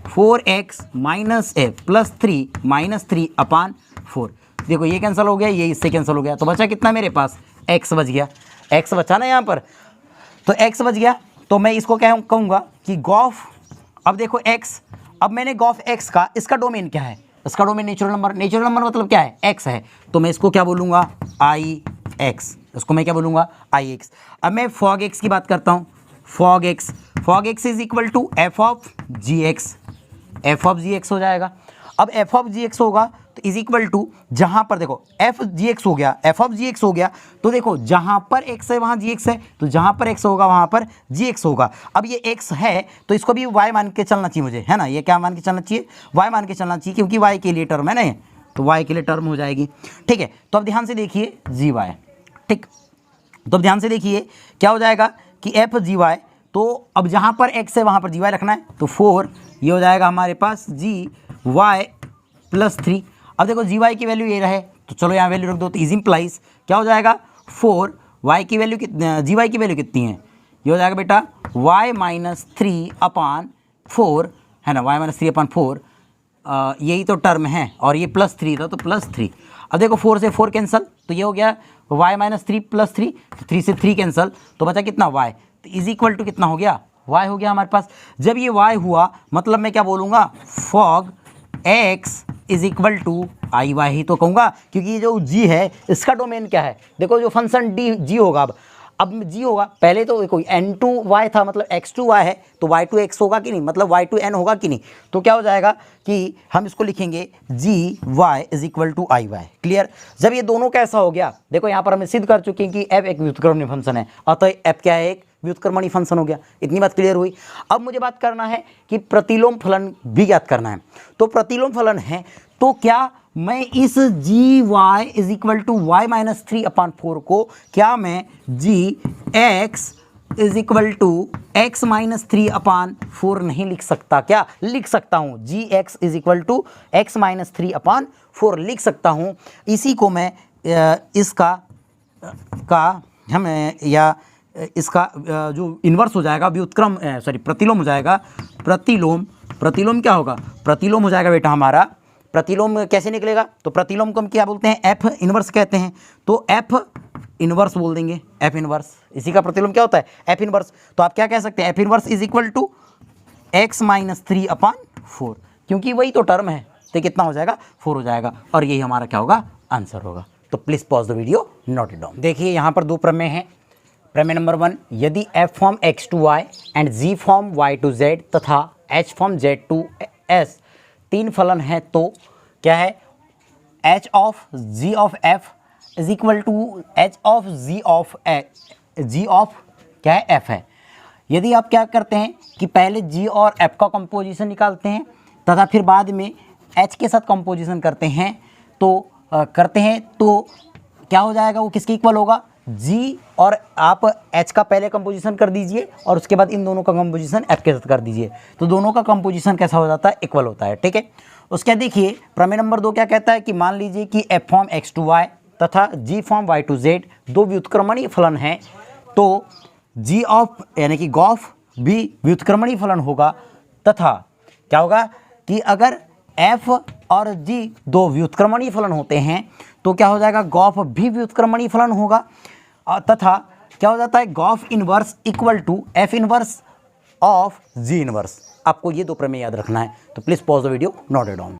4x माइनस प्लस 3 अपॉन 4। देखो ये कैंसिल हो गया, ये इससे कैंसिल हो गया, तो बचा कितना मेरे पास, x बच गया, x बचा ना यहाँ पर, तो x बच गया, तो मैं इसको क्या कहूँगा कि गॉफ, अब देखो x, अब मैंने गॉफ x का, इसका डोमेन क्या है, इसका डोमेन नेचुरल नंबर मतलब क्या है, x है, तो मैं इसको क्या बोलूँगा, आई एक्स, उसको मैं क्या बोलूँगा आई एक्स। अब मैं फॉग एक्स की बात करता हूँ, f of x is equal to F of ji x हो जाएगा। अब एफ ऑफ जी एक्स होगा तो इज इक्वल टू, जहाँ पर देखो एफ जी एक्स हो गया, एफ ऑफ जी एक्स हो गया, तो देखो जहाँ पर एक्स है वहाँ जी एक्स है, तो जहाँ पर एक्स होगा वहाँ पर जी एक्स होगा। अब ये एक्स है तो इसको भी वाई मान के चलना चाहिए मुझे, है ना, ये क्या मान के चलना चाहिए, वाई मान के चलना चाहिए, क्योंकि वाई के लिए टर्म है ना, तो वाई के लिए टर्म हो जाएगी। ठीक है, तो अब ध्यान से देखिए जी वाई, ठीक, तो अब ध्यान से देखिए क्या हो जाएगा कि एफ जी वाई, तो अब जहाँ पर एक्स है वहाँ पर जी वाई रखना है, तो 4 ये हो जाएगा हमारे पास जी वाई प्लस 3। अब देखो जी वाई की वैल्यू ये रहे, तो चलो यहाँ वैल्यू रख दो, तो इज इम्प्लाइज क्या हो जाएगा 4, वाई की वैल्यू कितनी, जी वाई की वैल्यू कितनी है, ये हो जाएगा बेटा वाई माइनस 3/4, है ना, वाई माइनस 3/4, यही तो टर्म है, और ये प्लस 3 था तो प्लस 3। अब देखो 4 से 4 कैंसिल, तो ये हो गया वाई माइनस 3 प्लस 3, तो 3 से 3 कैंसिल, तो बचा कितना वाई, तो इज इक्वल टू कितना हो गया वाई हो गया हमारे पास। जब ये वाई हुआ मतलब मैं क्या बोलूँगा, f of x is equal to I Y ही तो कहूँगा, क्योंकि ये जो जी है इसका डोमेन क्या है, देखो जो फंक्शन डी जी होगा, अब जी होगा, पहले तो देखो n2y था मतलब x2y है, तो y2x होगा कि नहीं, मतलब y2n होगा कि नहीं, तो क्या हो जाएगा कि हम इसको लिखेंगे g y is equal to I y. Clear, जब ये दोनों कैसा हो गया, देखो यहाँ पर हमें सिद्ध कर चुके हैं कि f एक व्युत्क्रमणीय फंक्शन है, अतः f क्या है, एक व्युत्क्रमणीय फंक्शन हो गया। इतनी बात क्लियर हुई। अब मुझे बात करना है कि प्रतिलोम फलन भी ज्ञात करना है, तो प्रतिलोम फलन है तो क्या मैं इस g y is equal to y minus 3/4 को क्या मैं g x is equal to x minus 3/4 नहीं लिख सकता, क्या लिख सकता हूँ, g x is equal to x minus 3/4 लिख सकता हूँ। इसी को मैं इसका इसका जो इन्वर्स हो जाएगा व्युत्क्रम प्रतिलोम हो जाएगा, प्रतिलोम क्या होगा, प्रतिलोम हो जाएगा बेटा हमारा, प्रतिलोम कैसे निकलेगा, तो प्रतिलोम को हम क्या बोलते हैं, एफ इनवर्स कहते हैं, तो एफ इनवर्स बोल देंगे, एफ इनवर्स, इसी का प्रतिलोम क्या होता है एफ इनवर्स। तो आप क्या कह सकते हैं, F inverse is equal to x minus 3/4, क्योंकि वही तो टर्म है, तो कितना हो जाएगा 4 हो जाएगा, और यही हमारा क्या होगा आंसर होगा। तो please pause the video, note it down. देखिए यहाँ पर 2 प्रमेय हैं। प्रमेय नंबर 1, यदि f from x to y and g from y to z तथा h from z to s 3 फलन है तो क्या है, h of g of f is equal to h of g of क्या है f है। यदि आप क्या करते हैं कि पहले g और f का कंपोजिशन निकालते हैं तथा फिर बाद में h के साथ कंपोजिशन करते हैं, तो क्या हो जाएगा, वो किसके इक्वल होगा, g, और आप h का पहले कंपोजिशन कर दीजिए और उसके बाद इन दोनों का कंपोजिशन f के साथ कर दीजिए, तो दोनों का कंपोजिशन कैसा हो जाता है, इक्वल होता है। ठीक है, उसके देखिए प्रमेय नंबर 2 क्या कहता है कि मान लीजिए कि f from x to y तथा g from y to z 2 व्युत्क्रमणीय फलन हैं, तो g ऑफ यानी कि गॉफ भी व्युत्क्रमणीय फलन होगा, तथा क्या होगा कि अगर f और g 2 व्युत्क्रमणीय फलन होते हैं तो क्या हो जाएगा, गॉफ भी व्युत्क्रमणीय फलन होगा, तथा क्या हो जाता है, g of inverse equal to F inverse of G inverse. आपको ये 2 प्रमेय याद रखना है, तो please pause the video, note it down.